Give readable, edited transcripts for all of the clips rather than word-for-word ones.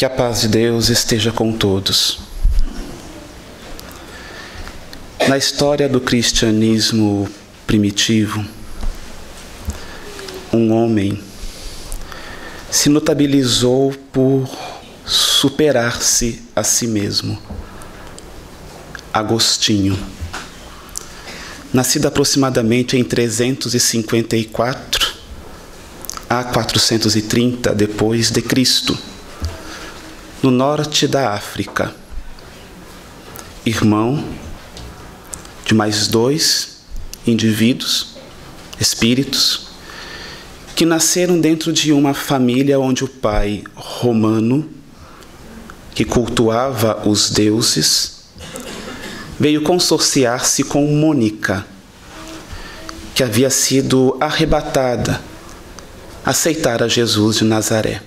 Que a paz de Deus esteja com todos. Na história do cristianismo primitivo, um homem se notabilizou por superar-se a si mesmo. Agostinho, nascido aproximadamente em 354 a 430 depois de Cristo, no norte da África, irmão de mais 2 indivíduos, espíritos, que nasceram dentro de uma família onde o pai romano, que cultuava os deuses, veio consorciar-se com Mônica, que havia sido arrebatada, aceitar a Jesus de Nazaré.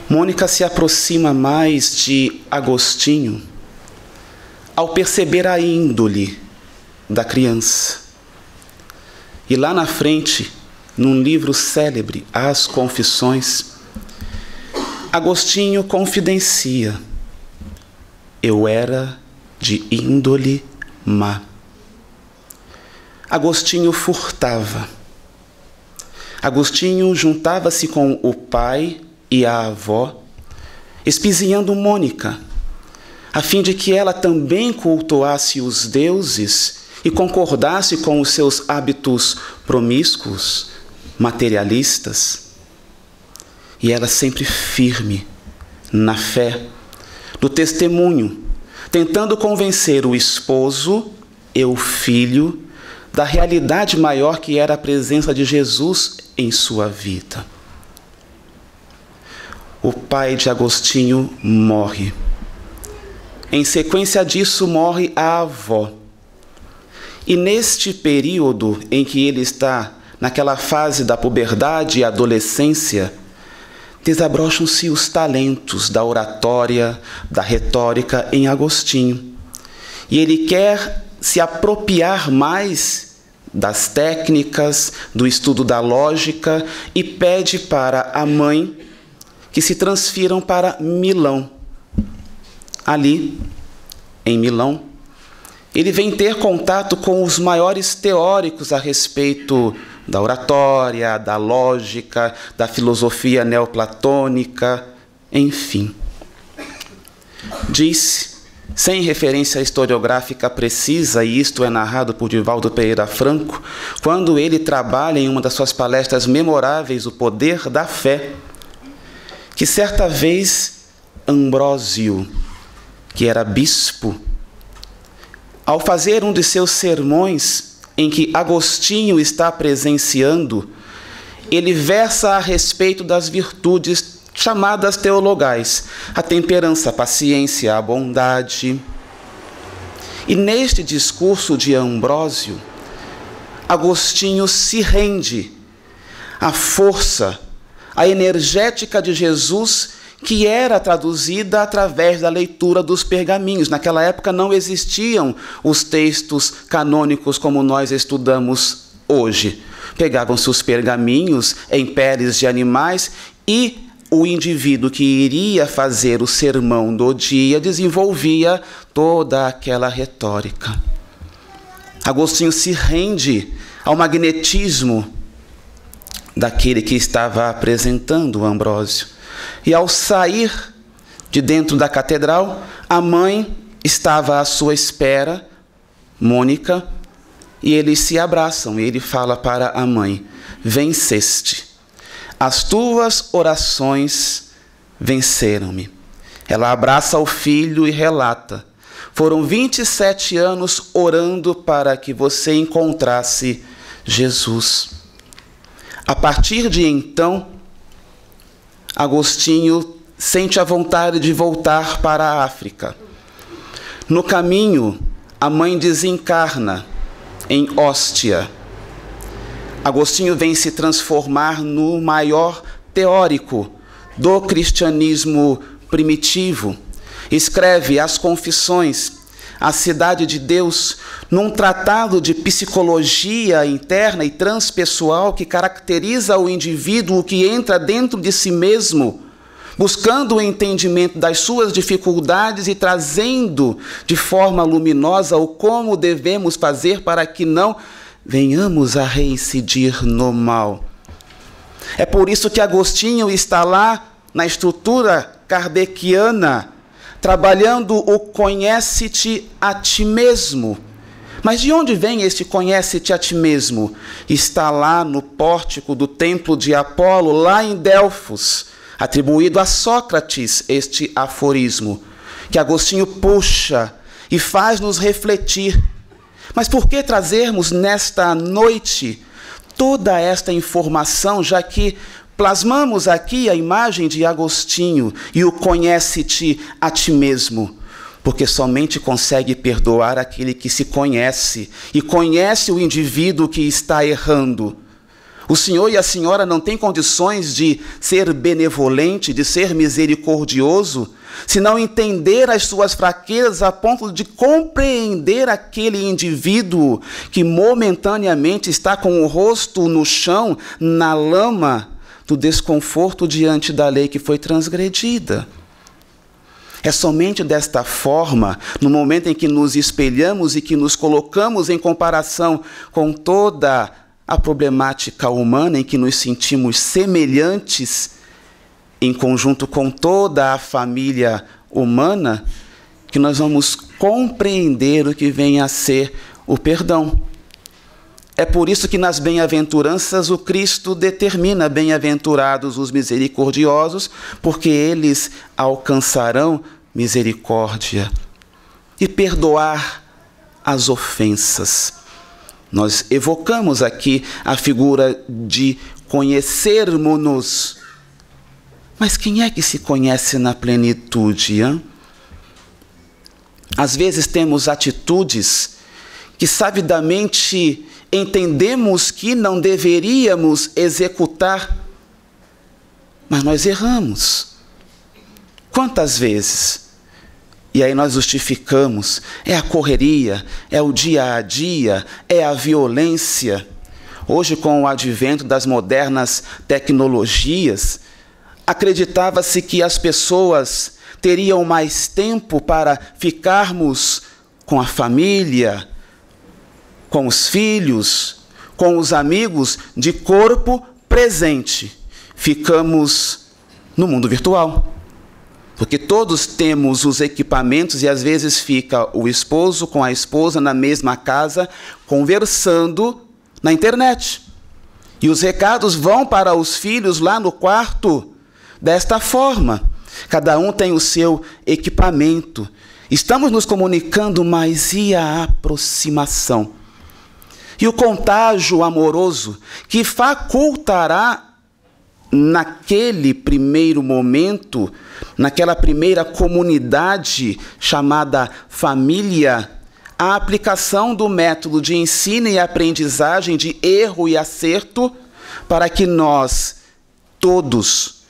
Mônica se aproxima mais de Agostinho ao perceber a índole da criança. E lá na frente, num livro célebre, As Confissões, Agostinho confidencia: eu era de índole má. Agostinho furtava. Agostinho juntava-se com o pai e a avó, espizinhando Mônica, a fim de que ela também cultuasse os deuses e concordasse com os seus hábitos promíscuos, materialistas. E ela sempre firme na fé, no testemunho, tentando convencer o esposo e o filho da realidade maior que era a presença de Jesus em sua vida. O pai de Agostinho morre. Em sequência disso, morre a avó. E neste período em que ele está naquela fase da puberdade e adolescência, desabrocham-se os talentos da oratória, da retórica em Agostinho. E ele quer se apropriar mais das técnicas, do estudo da lógica, e pede para a mãe que se transfiram para Milão. Ali, em Milão, ele vem ter contato com os maiores teóricos a respeito da oratória, da lógica, da filosofia neoplatônica, enfim. Diz, sem referência historiográfica precisa, e isto é narrado por Divaldo Pereira Franco, quando ele trabalha em uma das suas palestras memoráveis, O Poder da Fé, que certa vez Ambrósio, que era bispo, ao fazer um de seus sermões em que Agostinho está presenciando, ele versa a respeito das virtudes chamadas teologais, a temperança, a paciência, a bondade. E neste discurso de Ambrósio, Agostinho se rende à força, à energética de Jesus, que era traduzida através da leitura dos pergaminhos. Naquela época não existiam os textos canônicos como nós estudamos hoje. Pegavam-se os pergaminhos em peles de animais e o indivíduo que iria fazer o sermão do dia desenvolvia toda aquela retórica. Agostinho se rende ao magnetismo daquele que estava apresentando o Ambrósio. E ao sair de dentro da catedral, a mãe estava à sua espera, Mônica, e eles se abraçam. E ele fala para a mãe: venceste. As tuas orações venceram-me. Ela abraça o filho e relata: foram 27 anos orando para que você encontrasse Jesus. A partir de então, Agostinho sente a vontade de voltar para a África. No caminho, a mãe desencarna em Hóstia. Agostinho vem se transformar no maior teórico do cristianismo primitivo. Escreve As Confissões, A Cidade de Deus, num tratado de psicologia interna e transpessoal que caracteriza o indivíduo que entra dentro de si mesmo buscando o entendimento das suas dificuldades e trazendo de forma luminosa o como devemos fazer para que não venhamos a reincidir no mal. É por isso que Agostinho está lá na estrutura kardeciana, trabalhando o conhece-te a ti mesmo. Mas de onde vem este conhece-te a ti mesmo? Está lá no pórtico do templo de Apolo, lá em Delfos, atribuído a Sócrates este aforismo, que Agostinho puxa e faz-nos refletir. Mas por que trazermos nesta noite toda esta informação, já que plasmamos aqui a imagem de Agostinho e o conhece-te a ti mesmo? Porque somente consegue perdoar aquele que se conhece e conhece o indivíduo que está errando. O senhor e a senhora não têm condições de ser benevolente, de ser misericordioso, se não entender as suas fraquezas a ponto de compreender aquele indivíduo que momentaneamente está com o rosto no chão, na lama do desconforto diante da lei que foi transgredida. É somente desta forma, no momento em que nos espelhamos e que nos colocamos em comparação com toda a problemática humana, em que nos sentimos semelhantes, em conjunto com toda a família humana, que nós vamos compreender o que vem a ser o perdão. É por isso que nas bem-aventuranças o Cristo determina: bem-aventurados os misericordiosos, porque eles alcançarão misericórdia. E perdoar as ofensas. Nós evocamos aqui a figura de conhecermos-nos. Mas quem é que se conhece na plenitude? Hein? Às vezes temos atitudes que sabidamente entendemos que não deveríamos executar, mas nós erramos. Quantas vezes? E aí nós justificamos: é a correria, é o dia a dia, é a violência. Hoje, com o advento das modernas tecnologias, acreditava-se que as pessoas teriam mais tempo para ficarmos com a família, com os filhos, com os amigos, de corpo presente. Ficamos no mundo virtual, porque todos temos os equipamentos e às vezes fica o esposo com a esposa na mesma casa, conversando na internet. E os recados vão para os filhos lá no quarto desta forma. Cada um tem o seu equipamento. Estamos nos comunicando, mas e a aproximação? E o contágio amoroso que facultará naquele primeiro momento, naquela primeira comunidade chamada família, a aplicação do método de ensino e aprendizagem, de erro e acerto, para que nós todos,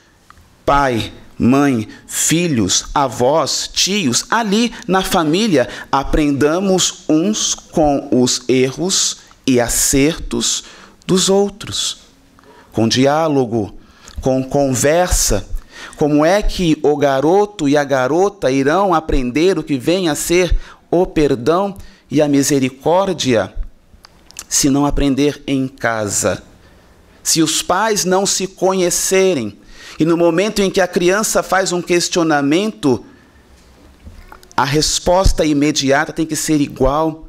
pai, mãe, filhos, avós, tios, ali na família, aprendamos uns com os erros e acertos dos outros, com diálogo, com conversa. Como é que o garoto e a garota irão aprender o que vem a ser o perdão e a misericórdia se não aprender em casa? Se os pais não se conhecerem, e no momento em que a criança faz um questionamento, a resposta imediata tem que ser igual.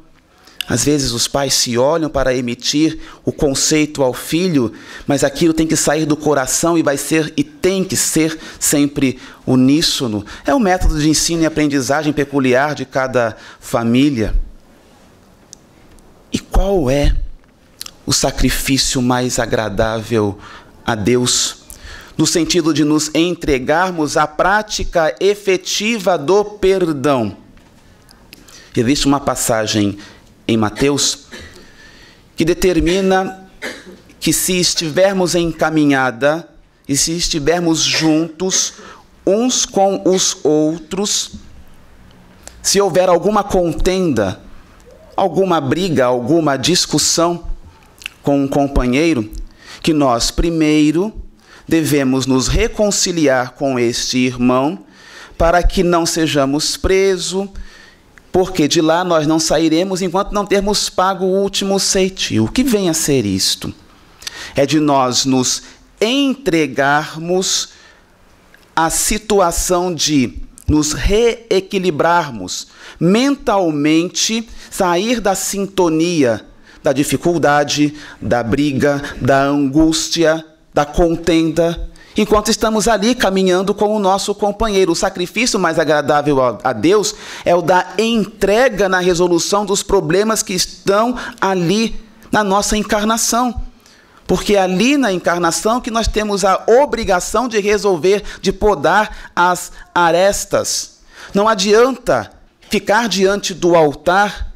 Às vezes os pais se olham para emitir o conceito ao filho, mas aquilo tem que sair do coração e vai ser e tem que ser sempre uníssono. É um método de ensino e aprendizagem peculiar de cada família. E qual é o sacrifício mais agradável a Deus? No sentido de nos entregarmos à prática efetiva do perdão. Existe uma passagem em Mateus que determina que se estivermos em caminhada e se estivermos juntos uns com os outros, se houver alguma contenda, alguma briga, alguma discussão com um companheiro, que nós primeiro devemos nos reconciliar com este irmão para que não sejamos presos, porque de lá nós não sairemos enquanto não termos pago o último ceitil. O que vem a ser isto? É de nós nos entregarmos à situação de nos reequilibrarmos mentalmente, sair da sintonia da dificuldade, da briga, da angústia, da contenda, enquanto estamos ali caminhando com o nosso companheiro. O sacrifício mais agradável a Deus é o da entrega na resolução dos problemas que estão ali na nossa encarnação. Porque é ali na encarnação que nós temos a obrigação de resolver, de podar as arestas. Não adianta ficar diante do altar,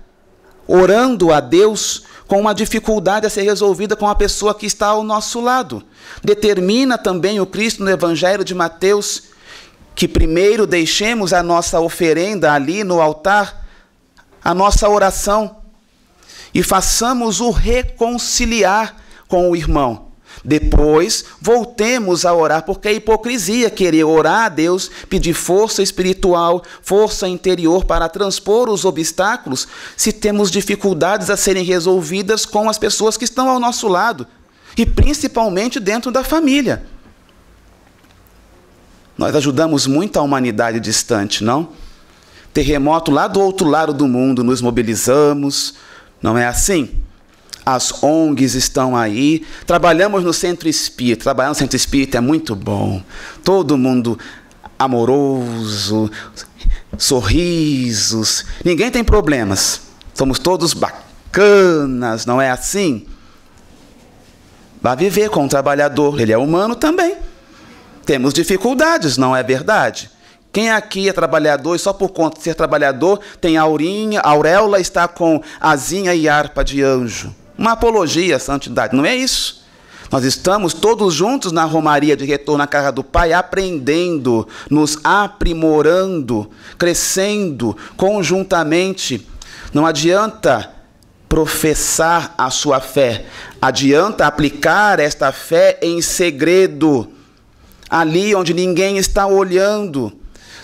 orando a Deus, com uma dificuldade a ser resolvida com a pessoa que está ao nosso lado. Determina também o Cristo no Evangelho de Mateus que primeiro deixemos a nossa oferenda ali no altar, a nossa oração, e façamos o reconciliar com o irmão. Depois, voltemos a orar, porque é hipocrisia querer orar a Deus, pedir força espiritual, força interior para transpor os obstáculos, se temos dificuldades a serem resolvidas com as pessoas que estão ao nosso lado, e principalmente dentro da família. Nós ajudamos muito a humanidade distante, não? Terremoto lá do outro lado do mundo, nos mobilizamos, não é assim? As ONGs estão aí, trabalhamos no centro espírita. Trabalhar no centro espírita é muito bom. Todo mundo amoroso, sorrisos, ninguém tem problemas. Somos todos bacanas, não é assim? Vá viver com um trabalhador, ele é humano também. Temos dificuldades, não é verdade? Quem aqui é trabalhador e só por conta de ser trabalhador tem auréola, está com asinha e harpa de anjo? Uma apologia à santidade, não é isso? Nós estamos todos juntos na romaria de retorno à casa do Pai, aprendendo, nos aprimorando, crescendo conjuntamente. Não adianta professar a sua fé, adianta aplicar esta fé em segredo, ali onde ninguém está olhando.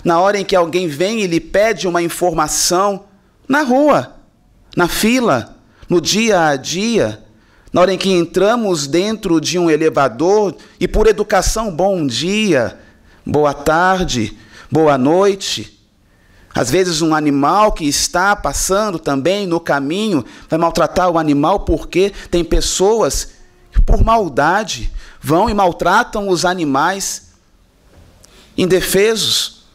Na hora em que alguém vem e lhe pede uma informação, na rua, na fila, no dia a dia, na hora em que entramos dentro de um elevador e por educação, bom dia, boa tarde, boa noite. Às vezes um animal que está passando também no caminho vai maltratar o animal porque tem pessoas que por maldade vão e maltratam os animais indefesos.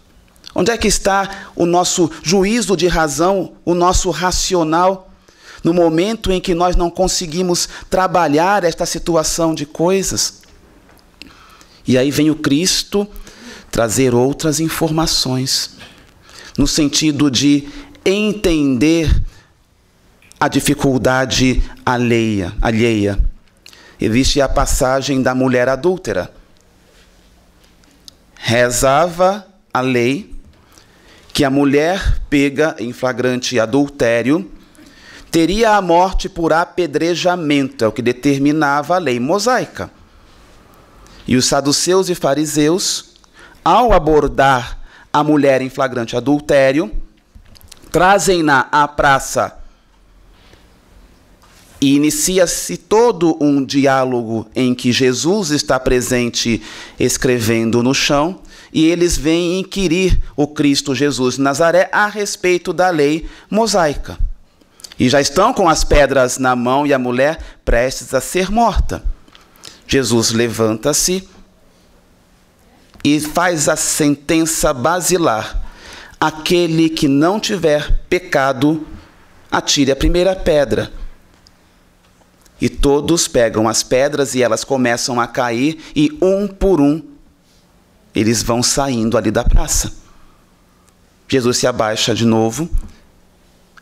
Onde é que está o nosso juízo de razão, o nosso racional? No momento em que nós não conseguimos trabalhar esta situação de coisas. E aí vem o Cristo trazer outras informações, no sentido de entender a dificuldade alheia. Existe a passagem da mulher adúltera. Rezava a lei que a mulher pega em flagrante adultério teria a morte por apedrejamento, é o que determinava a lei mosaica. E os saduceus e fariseus, ao abordar a mulher em flagrante adultério, trazem-na à praça e inicia-se todo um diálogo em que Jesus está presente escrevendo no chão, e eles vêm inquirir o Cristo Jesus de Nazaré a respeito da lei mosaica. E já estão com as pedras na mão e a mulher prestes a ser morta. Jesus levanta-se e faz a sentença basilar: aquele que não tiver pecado, atire a primeira pedra. E todos pegam as pedras e elas começam a cair, e um por um eles vão saindo ali da praça. Jesus se abaixa de novo,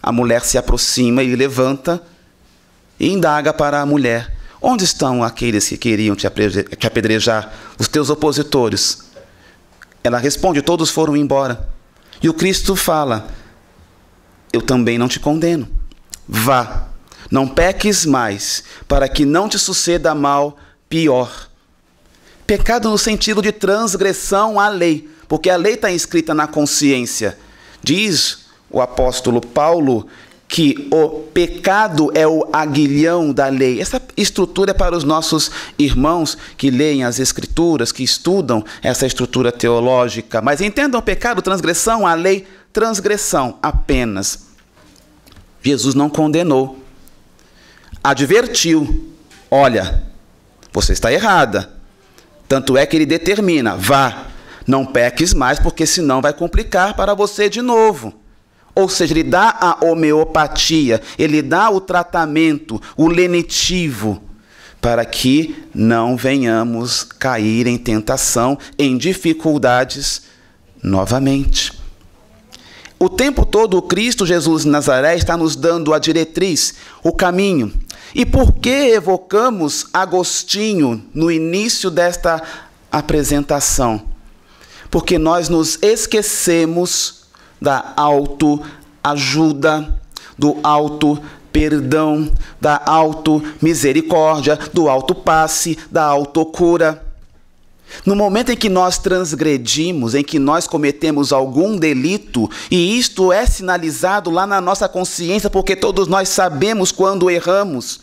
a mulher se aproxima e levanta e indaga para a mulher: onde estão aqueles que queriam te apedrejar, os teus opositores? Ela responde: todos foram embora. E o Cristo fala: eu também não te condeno. Vá, não peques mais, para que não te suceda mal pior. Pecado no sentido de transgressão à lei, porque a lei está inscrita na consciência. Diz o apóstolo Paulo que o pecado é o aguilhão da lei. Essa estrutura é para os nossos irmãos que leem as Escrituras, que estudam essa estrutura teológica. Mas entendam: pecado, transgressão à lei, transgressão apenas. Jesus não condenou, advertiu: olha, você está errada. Tanto é que ele determina: vá, não peques mais, porque senão vai complicar para você de novo. Ou seja, ele dá a homeopatia, ele dá o tratamento, o lenitivo, para que não venhamos cair em tentação, em dificuldades novamente. O tempo todo o Cristo Jesus de Nazaré está nos dando a diretriz, o caminho. E por que evocamos Agostinho no início desta apresentação? Porque nós nos esquecemos da autoajuda, do auto-perdão, da auto-misericórdia, do auto-passe, da autocura. No momento em que nós transgredimos, em que nós cometemos algum delito, e isto é sinalizado lá na nossa consciência, porque todos nós sabemos quando erramos.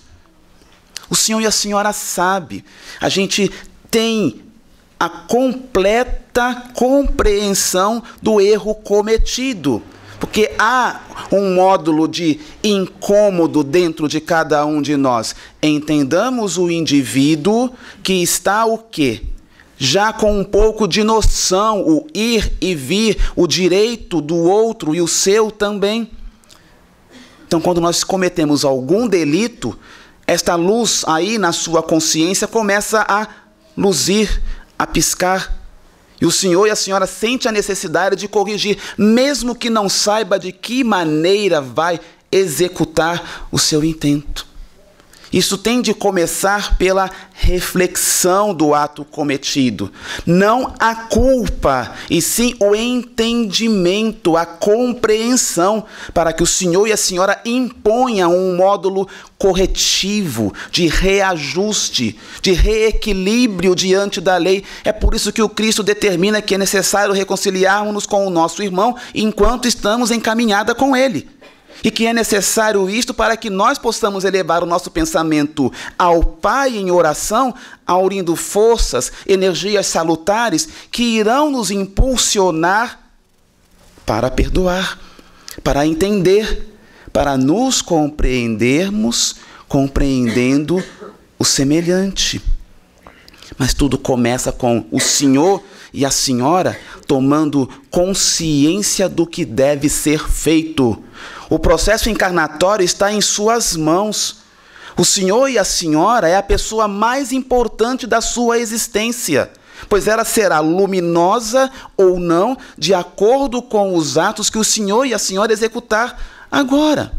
O senhor e a senhora sabem. A gente tem a completa compreensão do erro cometido. Porque há um módulo de incômodo dentro de cada um de nós. Entendamos o indivíduo que está o quê? Já com um pouco de noção, o ir e vir, o direito do outro e o seu também. Então, quando nós cometemos algum delito, esta luz aí na sua consciência começa a luzir, a piscar. E o senhor e a senhora sentem a necessidade de corrigir, mesmo que não saiba de que maneira vai executar o seu intento. Isso tem de começar pela reflexão do ato cometido. Não a culpa, e sim o entendimento, a compreensão, para que o senhor e a senhora imponham um módulo corretivo, de reajuste, de reequilíbrio diante da lei. É por isso que o Cristo determina que é necessário reconciliarmos-nos com o nosso irmão enquanto estamos em caminhada com ele. E que é necessário isto para que nós possamos elevar o nosso pensamento ao Pai em oração, aurindo forças, energias salutares que irão nos impulsionar para perdoar, para entender, para nos compreendermos, compreendendo o semelhante. Mas tudo começa com o senhor e a senhora tomando consciência do que deve ser feito. O processo encarnatório está em suas mãos. O senhor e a senhora é a pessoa mais importante da sua existência, pois ela será luminosa ou não, de acordo com os atos que o senhor e a senhora executar agora.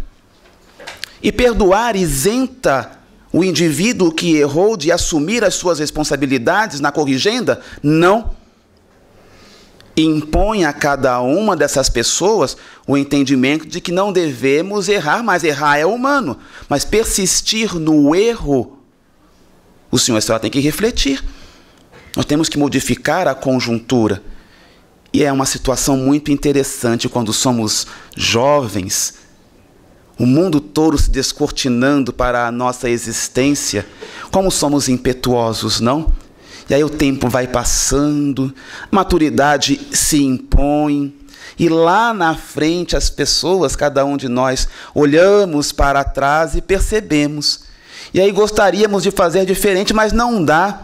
E perdoar isenta o indivíduo que errou de assumir as suas responsabilidades na corrigenda? Não. Impõe a cada uma dessas pessoas o entendimento de que não devemos errar, mas errar é humano. Mas persistir no erro, o senhor e a senhora tem que refletir. Nós temos que modificar a conjuntura. E é uma situação muito interessante quando somos jovens, o mundo todo se descortinando para a nossa existência. Como somos impetuosos, não? E aí o tempo vai passando, maturidade se impõe, e lá na frente as pessoas, cada um de nós, olhamos para trás e percebemos. E aí gostaríamos de fazer diferente, mas não dá,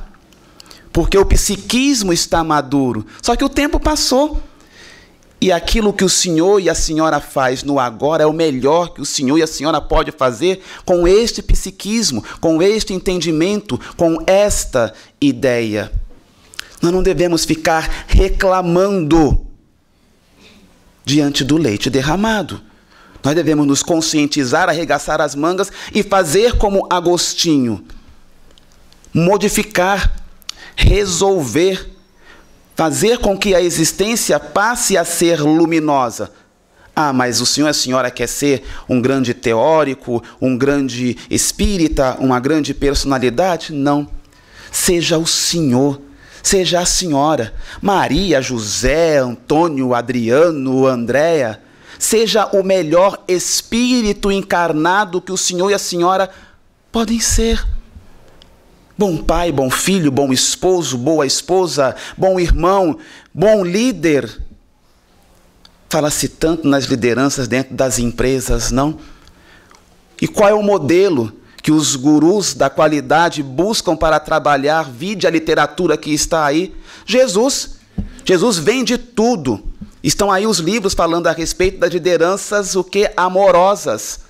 porque o psiquismo está maduro. Só que o tempo passou. E aquilo que o senhor e a senhora faz no agora é o melhor que o senhor e a senhora pode fazer com este psiquismo, com este entendimento, com esta ideia. Nós não devemos ficar reclamando diante do leite derramado. Nós devemos nos conscientizar, arregaçar as mangas e fazer como Agostinho. Modificar, resolver, fazer com que a existência passe a ser luminosa. Ah, mas o senhor e a senhora quer ser um grande teórico, um grande espírita, uma grande personalidade? Não. Seja o senhor, seja a senhora, Maria, José, Antônio, Adriano, Andréia, seja o melhor espírito encarnado que o senhor e a senhora podem ser. Bom pai, bom filho, bom esposo, boa esposa, bom irmão, bom líder. Fala-se tanto nas lideranças dentro das empresas, não? E qual é o modelo que os gurus da qualidade buscam para trabalhar? Vide a literatura que está aí. Jesus vende tudo. Estão aí os livros falando a respeito das lideranças, o que? Amorosas.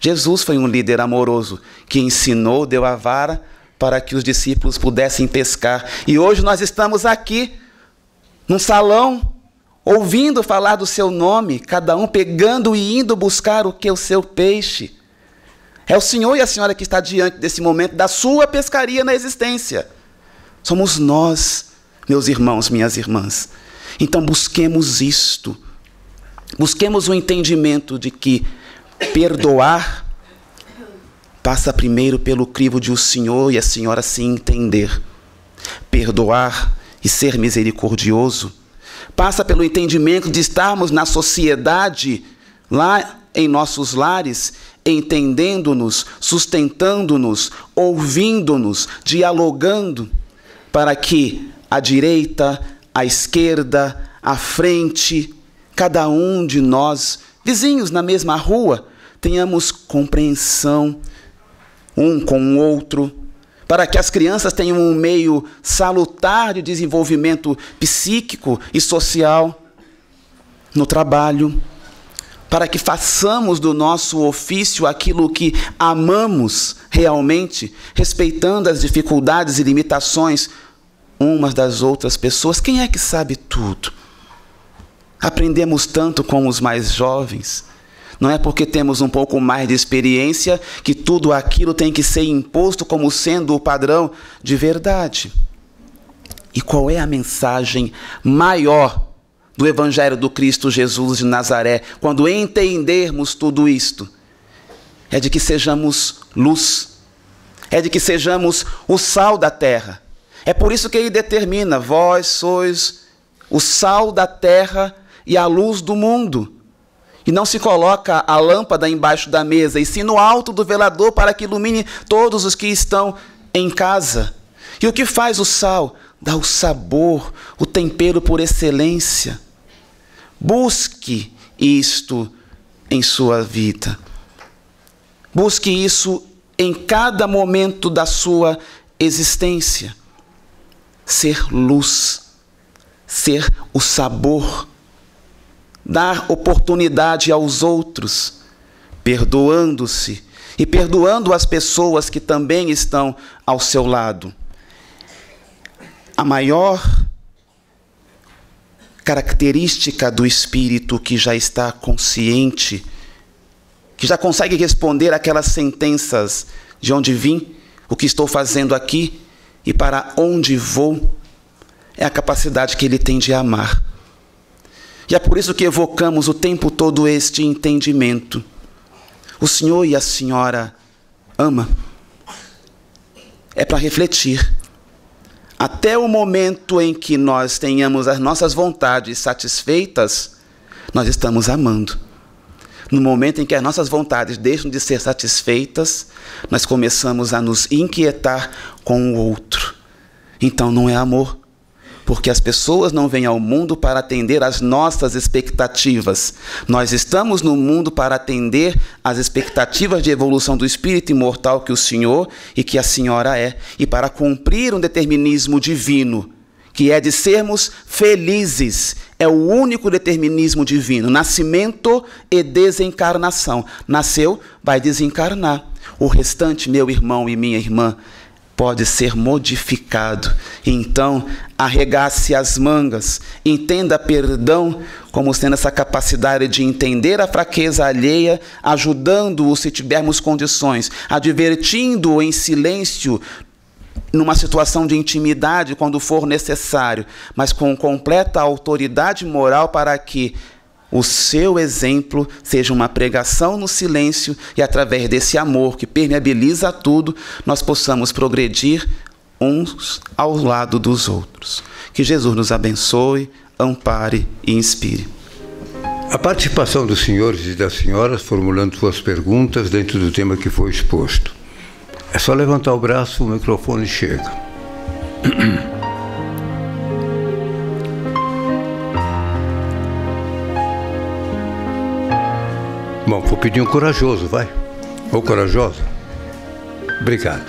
Jesus foi um líder amoroso, que ensinou, deu a vara para que os discípulos pudessem pescar. E hoje nós estamos aqui, num salão, ouvindo falar do seu nome, cada um pegando e indo buscar o que? O seu peixe. É o senhor e a senhora que está diante desse momento da sua pescaria na existência. Somos nós, meus irmãos, minhas irmãs. Então busquemos isto. Busquemos o entendimento de que perdoar passa primeiro pelo crivo de o senhor e a senhora se entender. Perdoar e ser misericordioso passa pelo entendimento de estarmos na sociedade, lá em nossos lares, entendendo-nos, sustentando-nos, ouvindo-nos, dialogando, para que a direita, a esquerda, a frente, cada um de nós, vizinhos na mesma rua, tenhamos compreensão um com o outro, para que as crianças tenham um meio salutar de desenvolvimento psíquico e social no trabalho, para que façamos do nosso ofício aquilo que amamos realmente, respeitando as dificuldades e limitações umas das outras pessoas. Quem é que sabe tudo? Aprendemos tanto com os mais jovens. Não é porque temos um pouco mais de experiência que tudo aquilo tem que ser imposto como sendo o padrão de verdade. E qual é a mensagem maior do Evangelho do Cristo Jesus de Nazaré, quando entendermos tudo isto? É de que sejamos luz, é de que sejamos o sal da terra. É por isso que ele determina: vós sois o sal da terra e a luz do mundo. E não se coloca a lâmpada embaixo da mesa, e sim no alto do velador, para que ilumine todos os que estão em casa. E o que faz o sal? Dá o sabor, o tempero por excelência. Busque isto em sua vida. Busque isso em cada momento da sua existência. Ser luz, ser o sabor, dar oportunidade aos outros, perdoando-se e perdoando as pessoas que também estão ao seu lado. A maior característica do espírito que já está consciente, que já consegue responder aquelas sentenças: de onde vim, o que estou fazendo aqui e para onde vou, é a capacidade que ele tem de amar. E é por isso que evocamos o tempo todo este entendimento. O senhor e a senhora ama. É para refletir. Até o momento em que nós tenhamos as nossas vontades satisfeitas, nós estamos amando. No momento em que as nossas vontades deixam de ser satisfeitas, nós começamos a nos inquietar com o outro. Então não é amor. Porque as pessoas não vêm ao mundo para atender às nossas expectativas. Nós estamos no mundo para atender às expectativas de evolução do espírito imortal que o senhor e que a senhora é, e para cumprir um determinismo divino, que é de sermos felizes. É o único determinismo divino: nascimento e desencarnação. Nasceu, vai desencarnar. O restante, meu irmão e minha irmã, pode ser modificado. Então, arregace as mangas, entenda perdão como sendo essa capacidade de entender a fraqueza alheia, ajudando-o se tivermos condições, advertindo-o em silêncio, numa situação de intimidade, quando for necessário, mas com completa autoridade moral para que o seu exemplo seja uma pregação no silêncio, e através desse amor que permeabiliza tudo, nós possamos progredir uns ao lado dos outros. Que Jesus nos abençoe, ampare e inspire. A participação dos senhores e das senhoras formulando suas perguntas dentro do tema que foi exposto. É só levantar o braço, o microfone chega. Bom, vou pedir um corajoso, vai. Ou corajosa. Obrigado.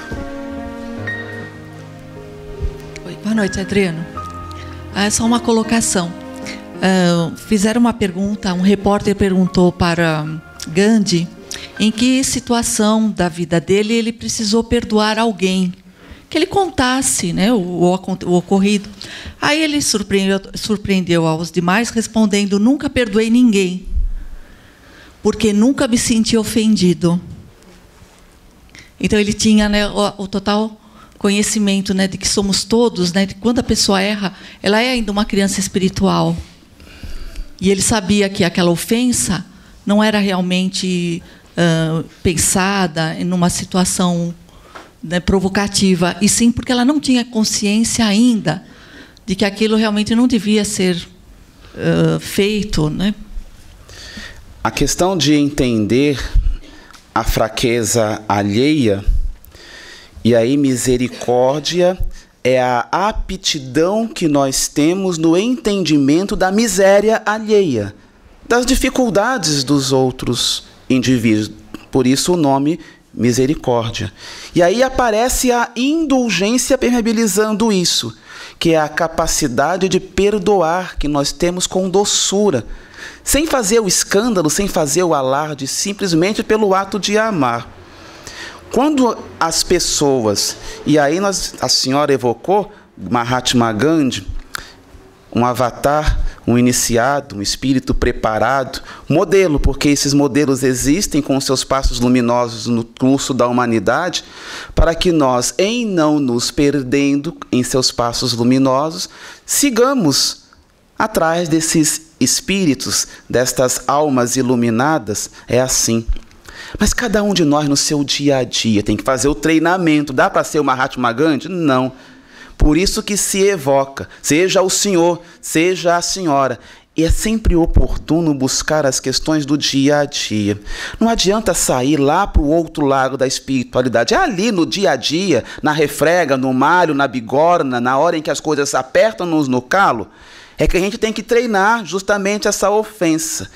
Oi, boa noite, Adriano. É só uma colocação. Fizeram uma pergunta, um repórter perguntou para Gandhi em que situação da vida dele ele precisou perdoar alguém, que ele contasse, né, o ocorrido. Aí ele surpreendeu aos demais respondendo: nunca perdoei ninguém, porque nunca me senti ofendido. Então ele tinha, né, o total conhecimento, né, de que somos todos, né, de quando a pessoa erra, ela é ainda uma criança espiritual. E ele sabia que aquela ofensa não era realmente pensada em uma situação, né, provocativa, e sim porque ela não tinha consciência ainda de que aquilo realmente não devia ser feito, né? A questão de entender a fraqueza alheia, e aí misericórdia é a aptidão que nós temos no entendimento da miséria alheia, das dificuldades dos outros indivíduos. Por isso o nome misericórdia. E aí aparece a indulgência permeabilizando isso, que é a capacidade de perdoar que nós temos com doçura, sem fazer o escândalo, sem fazer o alarde, simplesmente pelo ato de amar. Quando as pessoas, e aí a senhora evocou Mahatma Gandhi, um avatar, um iniciado, um espírito preparado, modelo, porque esses modelos existem com seus passos luminosos no curso da humanidade, para que nós, em não nos perdendo em seus passos luminosos, sigamos atrás desses espíritos, destas almas iluminadas. É assim. Mas cada um de nós no seu dia a dia tem que fazer o treinamento. Dá para ser o Mahatma Gandhi? Não. Por isso que se evoca, seja o senhor, seja a senhora. E é sempre oportuno buscar as questões do dia a dia. Não adianta sair lá para o outro lado da espiritualidade. É ali no dia a dia, na refrega, no malho, na bigorna, na hora em que as coisas apertam-nos no calo, é que a gente tem que treinar justamente essa ofensa.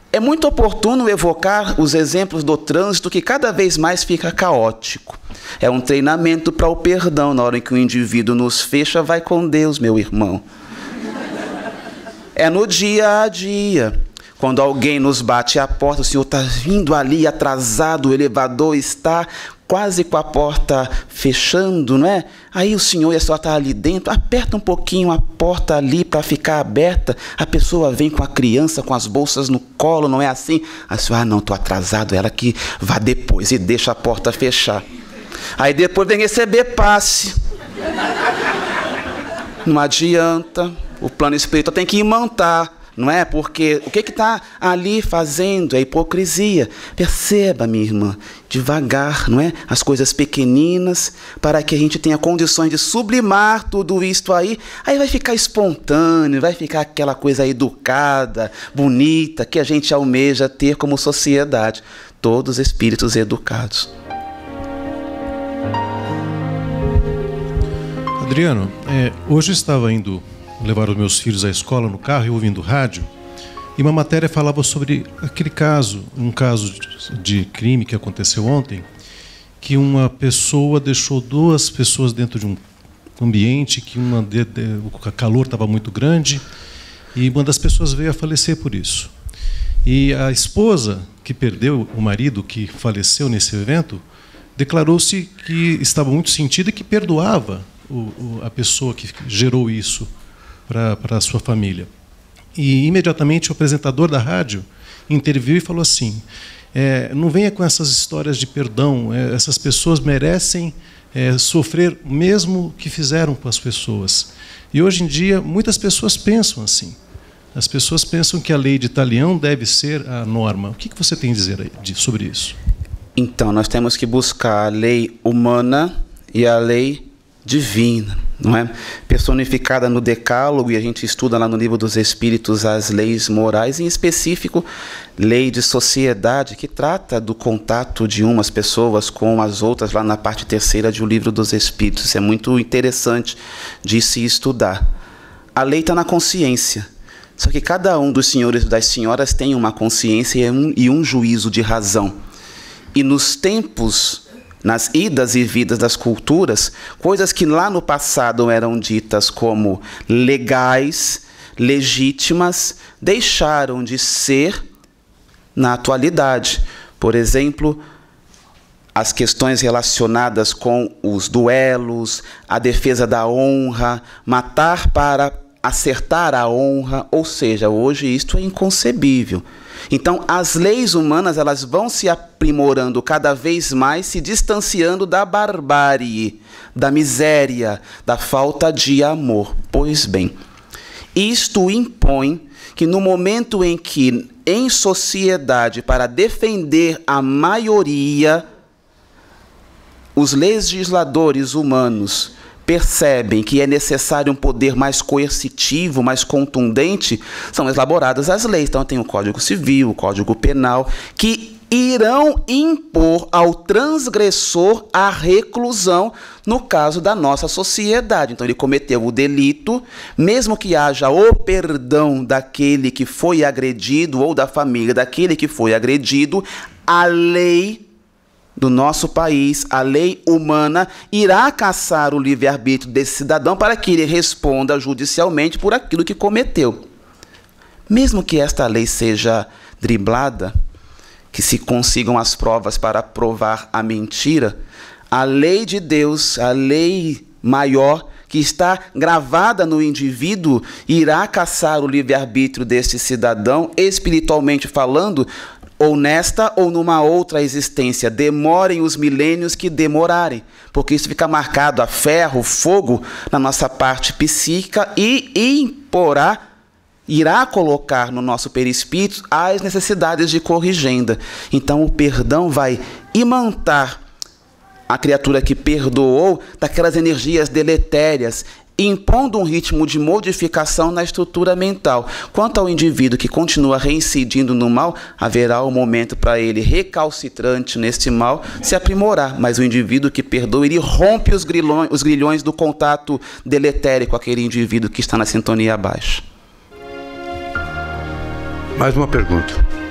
É muito oportuno evocar os exemplos do trânsito que cada vez mais fica caótico. É um treinamento para o perdão. Na hora em que o indivíduo nos fecha, vai com Deus, meu irmão. É no dia a dia. Quando alguém nos bate à porta, o senhor está vindo ali atrasado, o elevador está quase com a porta fechando, não é? Aí o senhor e a senhora estão ali dentro, aperta um pouquinho a porta ali para ficar aberta, a pessoa vem com a criança, com as bolsas no colo, não é assim? A senhora, não, estou atrasado, ela que vá depois e deixa a porta fechar. Aí depois vem receber passe. Não adianta, o plano espiritual tem que imantar. Não é? Porque o que está ali fazendo é hipocrisia. Perceba, minha irmã, devagar, não é? As coisas pequeninas, para que a gente tenha condições de sublimar tudo isto aí. Aí vai ficar espontâneo, vai ficar aquela coisa educada, bonita, que a gente almeja ter como sociedade. Todos espíritos educados. Adriano, hoje eu estava indo levar os meus filhos à escola no carro e ouvindo rádio, e uma matéria falava sobre aquele caso, um caso de crime que aconteceu ontem, que uma pessoa deixou duas pessoas dentro de um ambiente que o calor estava muito grande, e uma das pessoas veio a falecer por isso. E a esposa, que perdeu o marido, que faleceu nesse evento, declarou-se que estava muito sentida e que perdoava a pessoa que gerou isso para a sua família. E imediatamente o apresentador da rádio interviu e falou assim: não venha com essas histórias de perdão, essas pessoas merecem sofrer o mesmo que fizeram com as pessoas. E hoje em dia muitas pessoas pensam assim. As pessoas pensam que a lei de Talião deve ser a norma. O que você tem a dizer sobre isso? Então, nós temos que buscar a lei humana e a lei divina, não é? Personificada no Decálogo, e a gente estuda lá no Livro dos Espíritos as leis morais, em específico, lei de sociedade, que trata do contato de umas pessoas com as outras, lá na parte 3ª de O Livro dos Espíritos. Isso é muito interessante de se estudar. A lei está na consciência, só que cada um dos senhores e das senhoras tem uma consciência e um juízo de razão. E nos tempos, nas idas e vidas das culturas, coisas que lá no passado eram ditas como legais, legítimas, deixaram de ser na atualidade. Por exemplo, as questões relacionadas com os duelos, a defesa da honra, matar para acertar a honra, ou seja, hoje isto é inconcebível. Então, as leis humanas, elas vão se aprimorando cada vez mais, se distanciando da barbárie, da miséria, da falta de amor. Pois bem, isto impõe que no momento em que, em sociedade, para defender a maioria, os legisladores humanos percebem que é necessário um poder mais coercitivo, mais contundente, são elaboradas as leis. Então tem o Código Civil, o Código Penal, que irão impor ao transgressor a reclusão no caso da nossa sociedade. Então ele cometeu o delito, mesmo que haja o perdão daquele que foi agredido ou da família daquele que foi agredido, a lei do nosso país, a lei humana, irá caçar o livre-arbítrio desse cidadão para que ele responda judicialmente por aquilo que cometeu. Mesmo que esta lei seja driblada, que se consigam as provas para provar a mentira, a lei de Deus, a lei maior, que está gravada no indivíduo, irá caçar o livre-arbítrio deste cidadão, espiritualmente falando, ou nesta ou numa outra existência, demorem os milênios que demorarem, porque isso fica marcado a ferro, fogo na nossa parte psíquica e irá colocar no nosso perispírito as necessidades de corrigenda. Então o perdão vai imantar a criatura que perdoou daquelas energias deletérias, impondo um ritmo de modificação na estrutura mental. Quanto ao indivíduo que continua reincidindo no mal, haverá um momento para ele, recalcitrante neste mal, se aprimorar. Mas o indivíduo que perdoa, ele rompe os grilhões do contato deletério com aquele indivíduo que está na sintonia abaixo. Mais uma pergunta.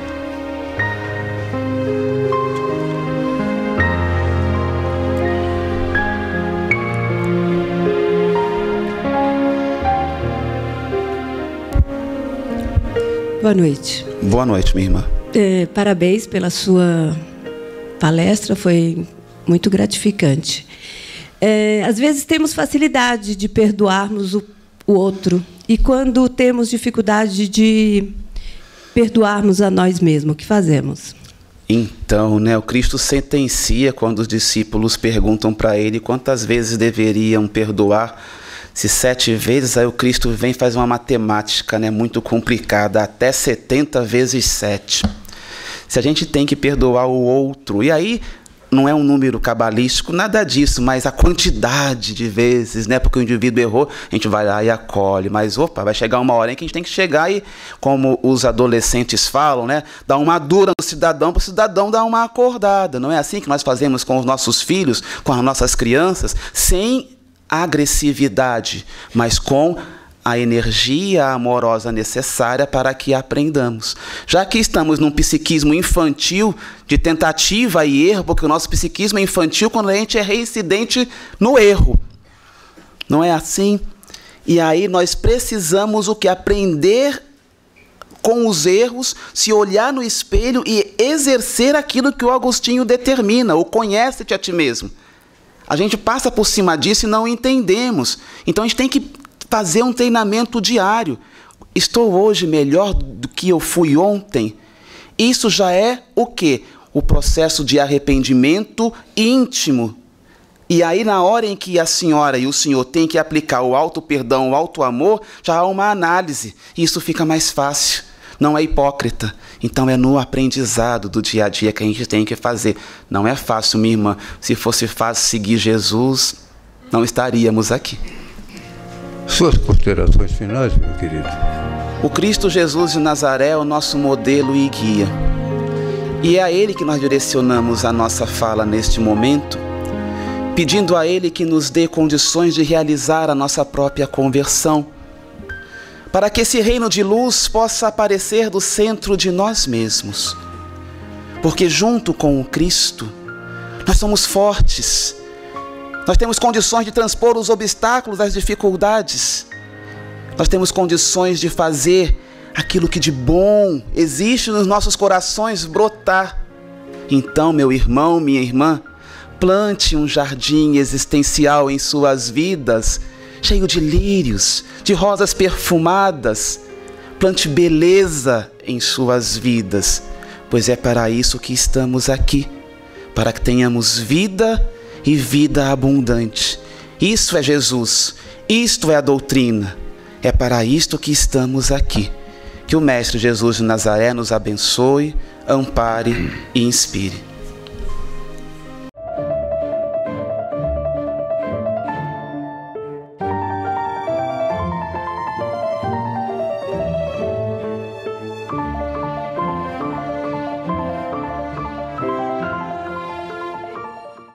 Boa noite. Boa noite, minha irmã. Parabéns pela sua palestra, foi muito gratificante. Às vezes temos facilidade de perdoarmos o outro, e quando temos dificuldade de perdoarmos a nós mesmos, o que fazemos? Então, o Cristo sentencia quando os discípulos perguntam para ele quantas vezes deveriam perdoar. Se 7 vezes, aí o Cristo vem e faz uma matemática, muito complicada, até 70 vezes 7. Se a gente tem que perdoar o outro, e aí não é um número cabalístico, nada disso, mas a quantidade de vezes, porque o indivíduo errou, a gente vai lá e acolhe, mas vai chegar uma hora em que a gente tem que chegar e, como os adolescentes falam, dar uma dura no cidadão para o cidadão dar uma acordada. Não é assim que nós fazemos com os nossos filhos, com as nossas crianças, sem agressividade, mas com a energia amorosa necessária para que aprendamos. Já que estamos num psiquismo infantil de tentativa e erro, porque o nosso psiquismo é infantil quando a gente é reincidente no erro. Não é assim? E aí nós precisamos o que? Aprender com os erros, se olhar no espelho e exercer aquilo que o Agostinho determina, o conhece-te a ti mesmo. A gente passa por cima disso e não entendemos. Então a gente tem que fazer um treinamento diário. Estou hoje melhor do que eu fui ontem? Isso já é o quê? O processo de arrependimento íntimo. E aí, na hora em que a senhora e o senhor têm que aplicar o auto-perdão, o auto-amor, já há uma análise. E isso fica mais fácil. Não é hipócrita. Então é no aprendizado do dia a dia que a gente tem que fazer. Não é fácil, minha irmã. Se fosse fácil seguir Jesus, não estaríamos aqui. Suas considerações finais, meu querido. O Cristo Jesus de Nazaré é o nosso modelo e guia. E é a Ele que nós direcionamos a nossa fala neste momento, pedindo a Ele que nos dê condições de realizar a nossa própria conversão, para que esse reino de luz possa aparecer do centro de nós mesmos. Porque junto com o Cristo, nós somos fortes, nós temos condições de transpor os obstáculos, as dificuldades, nós temos condições de fazer aquilo que de bom existe nos nossos corações brotar. Então, meu irmão, minha irmã, plante um jardim existencial em suas vidas, cheio de lírios, de rosas perfumadas. Plante beleza em suas vidas, pois é para isso que estamos aqui, para que tenhamos vida e vida abundante. Isso é Jesus, isto é a doutrina, é para isto que estamos aqui. Que o Mestre Jesus de Nazaré nos abençoe, ampare e inspire.